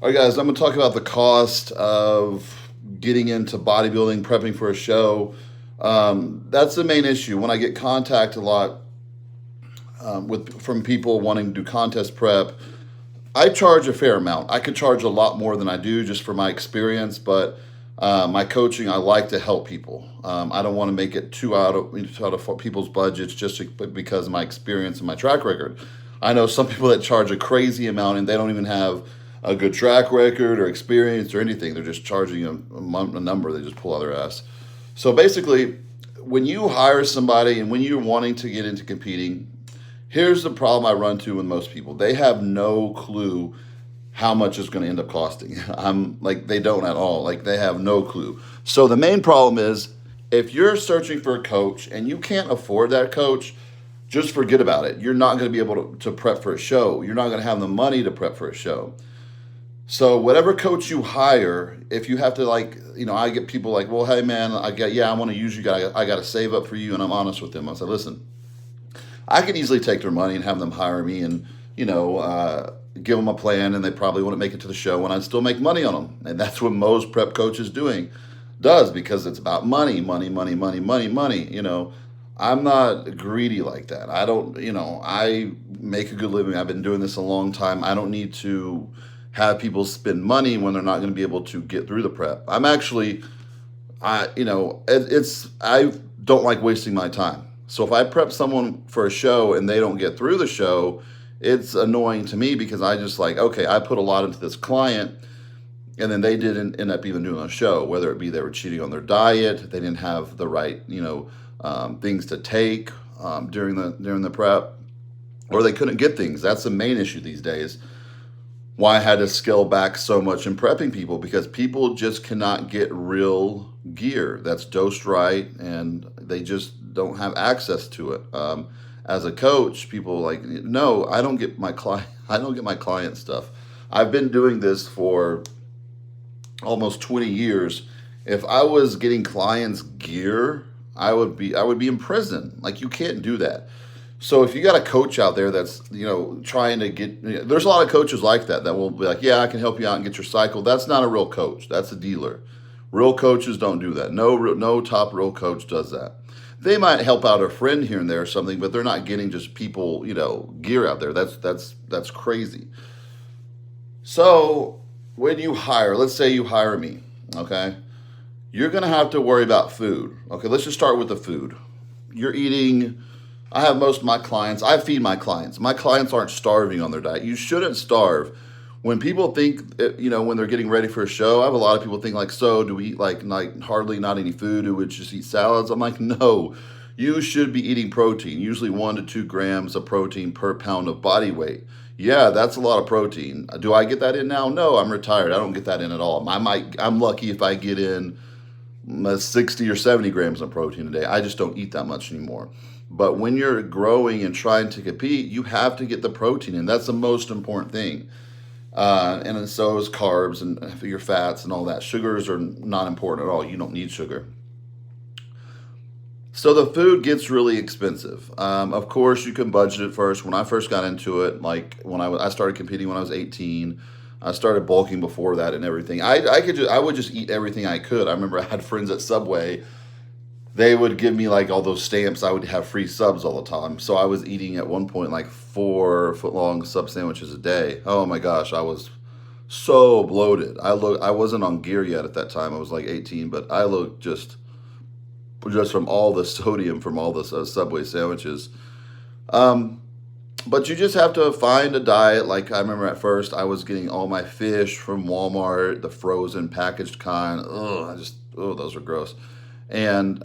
All right, guys, I'm going to talk about the cost of getting into bodybuilding, prepping for a show. That's the main issue. When I get contact a lot with from people wanting to do contest prep, I charge a fair amount. I could charge a lot more than I do just for my experience, but my coaching, I like to help people. I don't want to make it too out of people's budgets because of my experience and my track record. I know some people that charge a crazy amount and they don't even have a good track record or experience or anything. They're just charging a number they just pull out of their ass. So basically, when you hire somebody and when you're wanting to get into competing, here's the problem I run to with most people. They have no clue how much it's going to end up costing. I'm like, they don't at all. Like, they have no clue. So the main problem is if you're searching for a coach and you can't afford that coach, just forget about it. You're not going to be able to prep for a show. You're not going to have the money to prep for a show. So whatever coach you hire, if you have to I get people like, well, hey man, I want to use you guys. I got to save up for you, and I'm honest with them. I said, listen, I could easily take their money and have them hire me, and give them a plan, and they probably wouldn't make it to the show, and I'd still make money on them. And that's what most prep coaches does because it's about money, money, money, money, money, money. I'm not greedy like that. I don't. I make a good living. I've been doing this a long time. I don't need to have people spend money when they're not going to be able to get through the prep. I'm actually, I don't like wasting my time. So if I prep someone for a show and they don't get through the show, it's annoying to me because I just like, okay, I put a lot into this client and then they didn't end up even doing a show, whether it be they were cheating on their diet, they didn't have the right, things to take during the prep, or they couldn't get things. That's the main issue these days. Why I had to scale back so much in prepping people because people just cannot get real gear that's dosed right and they just don't have access to it. As a coach, people like, no, I don't get my client, I don't get my client stuff. I've been doing this for almost 20 years. If I was getting clients gear, I would be in prison. Like, you can't do that. So if you got a coach out there that's trying to get, there's a lot of coaches like that will be like, yeah, I can help you out and get your cycle. That's not a real coach. That's a dealer. Real coaches don't do that. No top real coach does that. They might help out a friend here and there or something, but they're not getting just people gear out there. That's crazy. So when you hire, let's say you hire me, okay, you're gonna have to worry about food. Okay, let's just start with the food. You're eating. I have most of my clients, I feed my clients. My clients aren't starving on their diet. You shouldn't starve. When people think, when they're getting ready for a show, I have a lot of people think like, so do we eat like hardly not any food? Do we just eat salads? I'm like, no, you should be eating protein, usually 1 to 2 grams of protein per pound of body weight. Yeah, that's a lot of protein. Do I get that in now? No, I'm retired. I don't get that in at all. I'm lucky if I get in 60 or 70 grams of protein a day. I just don't eat that much anymore. But when you're growing and trying to compete, you have to get the protein in. That's the most important thing. And so is carbs and your fats and all that. Sugars are not important at all. You don't need sugar. So the food gets really expensive. Of course, you can budget it first. When I first got into it, like I started competing when I was 18. I started bulking before that and everything. I would just eat everything I could. I remember I had friends at Subway. They would give me like all those stamps. I would have free subs all the time. So I was eating at one point like 4 foot long sub sandwiches a day. Oh my gosh, I was so bloated. I wasn't on gear yet at that time. I was like 18, but I looked just from all the sodium from all the Subway sandwiches. Um, but you just have to find a diet. Like, I remember at first I was getting all my fish from Walmart, the frozen packaged kind. Those are gross. And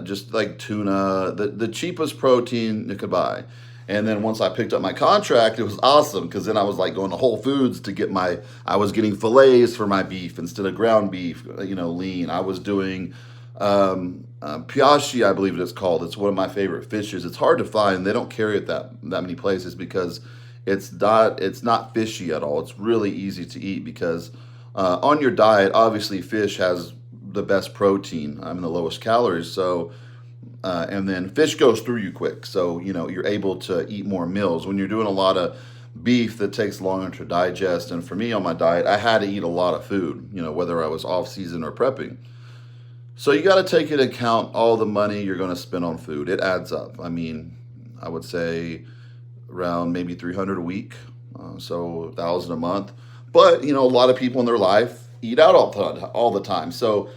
just like tuna, the cheapest protein you could buy. And then once I picked up my contract, it was awesome because then I was like going to Whole Foods to get I was getting fillets for my beef instead of ground beef, lean. I was doing piashi, I believe it's called. It's one of my favorite fishes. It's hard to find. They don't carry it that many places because it's not fishy at all. It's really easy to eat because on your diet, obviously fish has the best protein. The lowest calories. So and then fish goes through you quick. So you're able to eat more meals when you're doing a lot of beef that takes longer to digest. And for me on my diet, I had to eat a lot of food, whether I was off season or prepping. So you got to take into account all the money you're going to spend on food. It adds up. I mean, I would say around maybe 300 a week, so 1,000 a month. But a lot of people in their life eat out all the time. So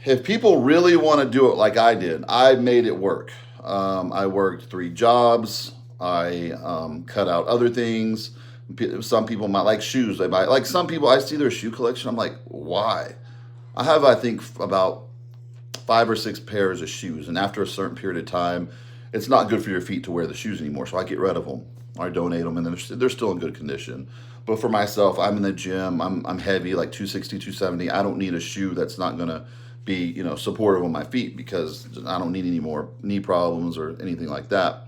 if people really want to do it like I did, I made it work. I worked 3 jobs. I cut out other things. Some people might like shoes. They buy, like some people, I see their shoe collection. I'm like, why? I have, I think, about 5 or 6 pairs of shoes, and after a certain period of time, it's not good for your feet to wear the shoes anymore. So I get rid of them, or I donate them, and then they're still in good condition. But for myself, I'm in the gym. I'm heavy, like 260, 270. I don't need a shoe that's not gonna be supportive on my feet, because I don't need any more knee problems or anything like that.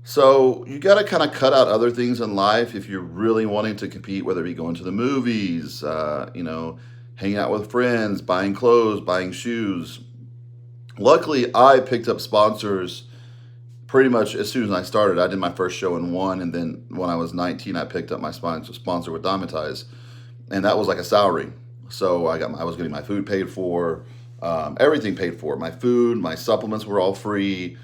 So you got to kind of cut out other things in life if you're really wanting to compete, whether it be going to the movies, hanging out with friends, buying clothes, buying shoes. Luckily, I picked up sponsors pretty much as soon as I started. I did my first show in 1, and then when I was 19, I picked up my sponsor with Dymatize, and that was like a salary. So I was getting my food paid for, everything paid for. My food, my supplements were all free.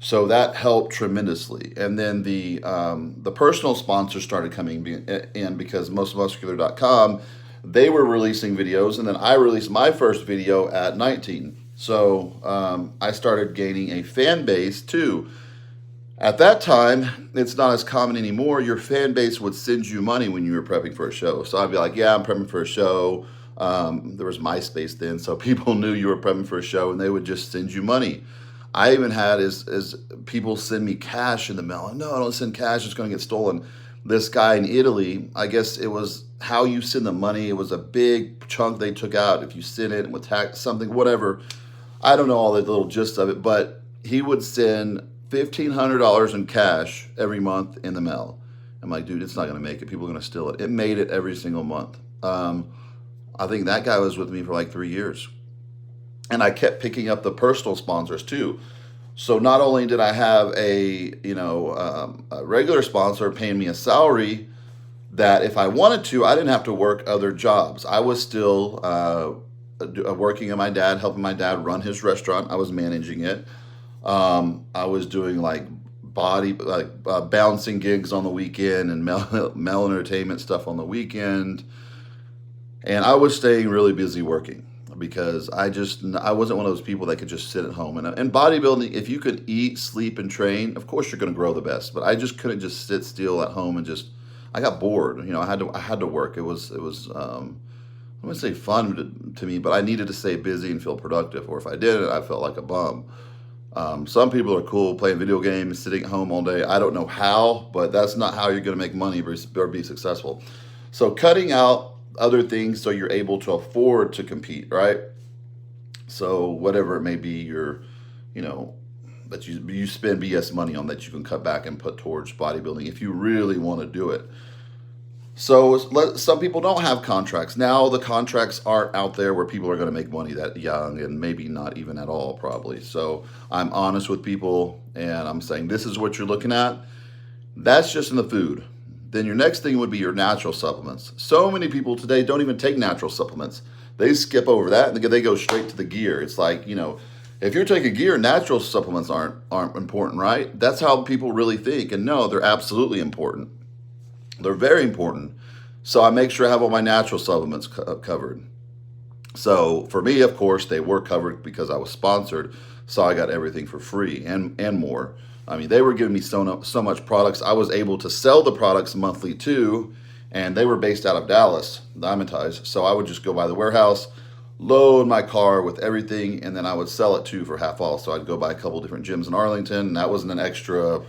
So that helped tremendously. And then the personal sponsors started coming in, because mostmuscular.com, they were releasing videos, and then I released my first video at 19. So I started gaining a fan base too. At that time, it's not as common anymore. Your fan base would send you money when you were prepping for a show. So I'd be like, yeah, I'm prepping for a show. There was MySpace then, so people knew you were prepping for a show, and they would just send you money. I even had is people send me cash in the mail. No, don't send cash, it's going to get stolen. This guy in Italy, I guess it was how you send the money. It was a big chunk they took out if you sent it with tax, something, whatever. I don't know all the little gist of it, but he would send $1,500 in cash every month in the mail. I'm like, dude, it's not going to make it. People are going to steal it. It made it every single month. I think that guy was with me for like 3 years. And I kept picking up the personal sponsors too. So not only did I have a regular sponsor paying me a salary that if I wanted to, I didn't have to work other jobs. I was still working at my dad, helping my dad run his restaurant. I was managing it. I was doing like bouncing gigs on the weekend and mail entertainment stuff on the weekend. And I was staying really busy working, because I wasn't one of those people that could just sit at home. And bodybuilding, if you could eat, sleep, and train, of course you're going to grow the best. But I just couldn't just sit still at home and I got bored. I had to work. It was I wouldn't say fun to me, but I needed to stay busy and feel productive. Or if I didn't, I felt like a bum. Some people are cool playing video games, sitting at home all day. I don't know how, but that's not how you're going to make money or be successful. So cutting out other things so you're able to afford to compete, right? So whatever it may be, that you spend BS money on, that you can cut back and put towards bodybuilding if you really want to do it. So some people don't have contracts. Now the contracts aren't out there where people are going to make money that young, and maybe not even at all, probably. So I'm honest with people, and I'm saying this is what you're looking at. That's just in the food. Then your next thing would be your natural supplements. So many people today don't even take natural supplements. They skip over that and they go straight to the gear. It's like, if you're taking gear, natural supplements aren't important, right? That's how people really think. And no, they're absolutely important. They're very important. So I make sure I have all my natural supplements covered. So for me, of course, they were covered because I was sponsored. So I got everything for free and more. I mean, they were giving me so much products. I was able to sell the products monthly too, and they were based out of Dallas, Dymatize. So I would just go by the warehouse, load my car with everything, and then I would sell it too for half off. So I'd go by a couple different gyms in Arlington, and that wasn't an extra,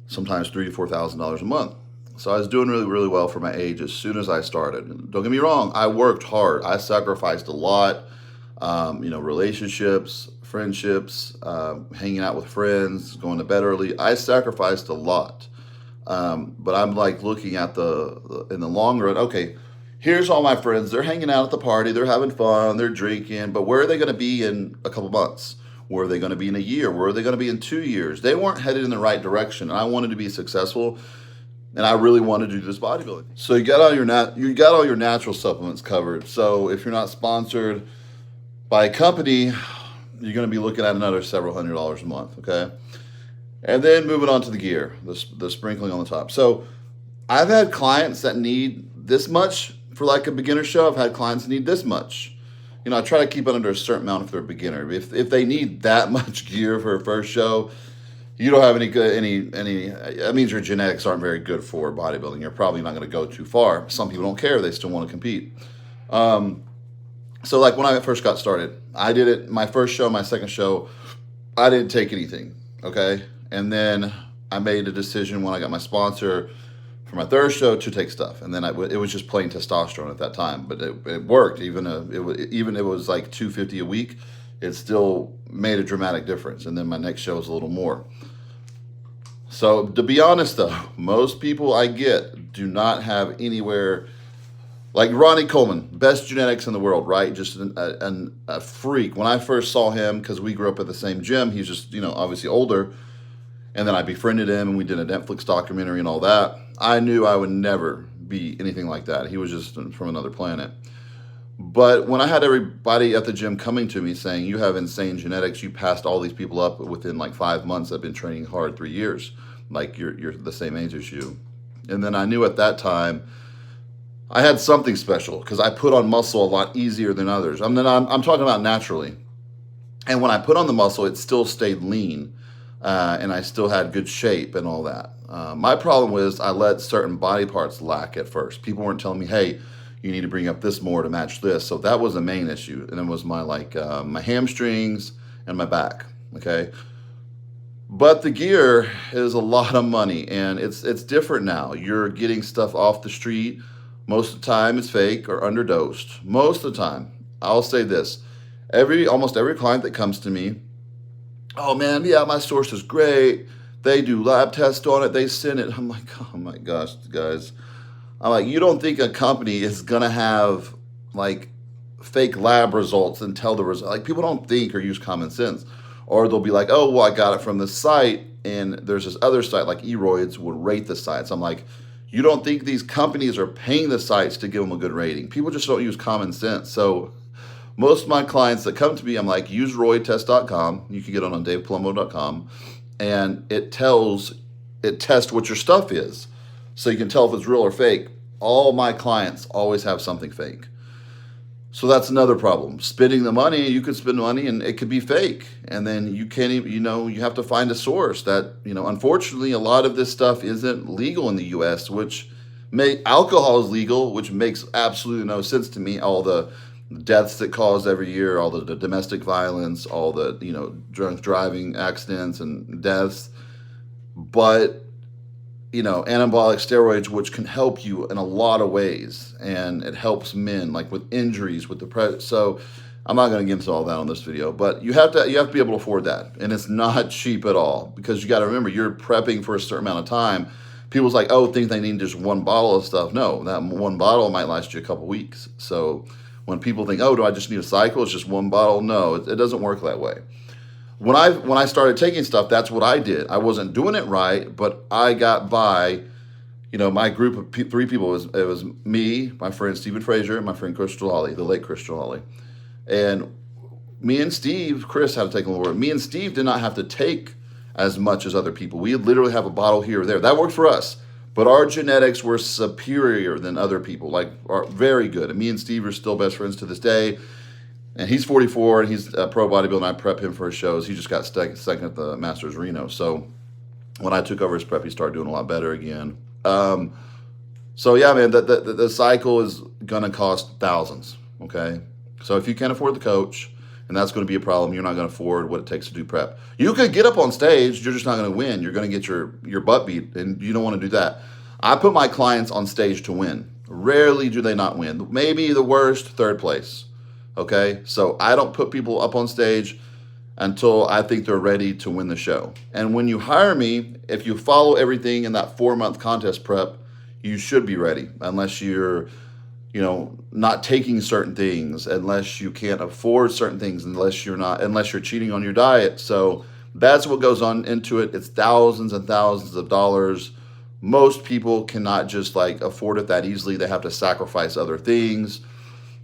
sometimes $3,000 to $4,000 a month. So I was doing really, really well for my age as soon as I started. Don't get me wrong, I worked hard. I sacrificed a lot, relationships, friendships, hanging out with friends, going to bed early. I sacrificed a lot. But I'm like looking at in the long run, okay, here's all my friends. They're hanging out at the party. They're having fun. They're drinking. But where are they going to be in a couple months? Where are they going to be in a year? Where are they going to be in 2 years? They weren't headed in the right direction. And I wanted to be successful. and I really wanted to do this bodybuilding. So you got all your natural supplements covered. So if you're not sponsored by a company, you're going to be looking at another several $100s a month. Okay, and then moving on to the gear, the sprinkling on the top. So I've had clients that need this much for like a beginner show. I've had clients that need this much. You know, I try to keep it under a certain amount if they're a beginner. If they need that much gear for a first show, you don't have that means your genetics aren't very good for bodybuilding. You're probably not going to go too far. Some people don't care. They still want to compete. So like when I first got started, I did it, my first show, my second show, I didn't take anything. Okay. And then I made a decision when I got my sponsor for my third show to take stuff. And then it was just plain testosterone at that time, but it worked. Even it was like $250 a week. It still made a dramatic difference. And then my next show was a little more. So to be honest though, most people I get do not have anywhere, like Ronnie Coleman, best genetics in the world, right? Just a freak. When I first saw him, because we grew up at the same gym, he's just, obviously older. And then I befriended him and we did a Netflix documentary and all that. I knew I would never be anything like that. He was just from another planet. But when I had everybody at the gym coming to me saying, you have insane genetics, you passed all these people up within like 5 months. I've been training hard 3 years, like you're the same age as you. And then I knew at that time I had something special because I put on muscle a lot easier than others. I'm talking about naturally. And when I put on the muscle, it still stayed lean. And I still had good shape and all that. My problem was I let certain body parts lack at first. People weren't telling me, hey, you need to bring up this more to match this. So that was the main issue. And it was my hamstrings and my back, okay? But the gear is a lot of money, and it's different now. You're getting stuff off the street. Most of the time it's fake or underdosed. Most of the time. I'll say this. Almost every client that comes to me, oh man, yeah, my source is great. They do lab tests on it. They send it. I'm like, oh my gosh, guys. I'm like, you don't think a company is going to have like fake lab results and tell the result? Like people don't think or use common sense. Or they'll be like, oh, well, I got it from this site. And there's this other site like Eroids would rate the sites. I'm like, you don't think these companies are paying the sites to give them a good rating? People just don't use common sense. So most of my clients that come to me, I'm like, use roidtest.com. You can get on davepalumbo.com. And it tests what your stuff is. So you can tell if it's real or fake. All my clients always have something fake. So that's another problem. Spending the money, you could spend money and it could be fake. And then you can't even, you have to find a source that, unfortunately, a lot of this stuff isn't legal in the US, alcohol is legal, which makes absolutely no sense to me. All the deaths that cause every year, all the domestic violence, all the, drunk driving accidents and deaths. But, anabolic steroids, which can help you in a lot of ways. And it helps men, like with injuries, with depression. So I'm not going to get into all that on this video, but you have to be able to afford that. And it's not cheap at all, because you got to remember, you're prepping for a certain amount of time. People's like, think they need just one bottle of stuff. No, that one bottle might last you a couple weeks. So when people think, do I just need a cycle? It's just one bottle. No, it doesn't work that way. When I started taking stuff, that's what I did. I wasn't doing it right, but I got by. My group of 3 people, it was me, my friend Stephen Fraser, and my friend Crystal Holly, the late Crystal Holly. And me and Chris had to take a little word. Me and Steve did not have to take as much as other people. We literally have a bottle here or there. That worked for us. But our genetics were superior than other people, are very good. And me and Steve are still best friends to this day. And he's 44 and he's a pro bodybuilder, and I prep him for his shows. He just got second at the Masters Reno. So when I took over his prep, he started doing a lot better again. So yeah, man, the cycle is gonna cost thousands. Okay, so if you can't afford the coach, and that's going to be a problem, you're not going to afford what it takes to do prep. You could get up on stage, you're just not going to win. You're going to get your butt beat, and you don't want to do that. I put my clients on stage to win. Rarely do they not win. Maybe the worst, 3rd place. Okay, so I don't put people up on stage until I think they're ready to win the show. And when you hire me, if you follow everything in that 4-month contest prep, you should be ready, unless you're not taking certain things, unless you can't afford certain things, unless you're cheating on your diet. So that's what goes on into it. It's thousands and thousands of dollars, most people cannot just like afford it that easily. They have to sacrifice other things,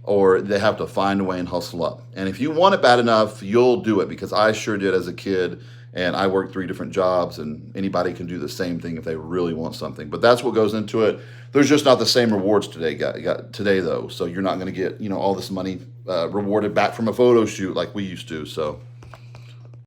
or they have to find a way and hustle up. And if you want it bad enough, you'll do it, because I sure did as a kid. And I worked 3 different jobs, and anybody can do the same thing if they really want something. But that's what goes into it. There's just not the same rewards today though. So you're not going to get, all this money rewarded back from a photo shoot like we used to. So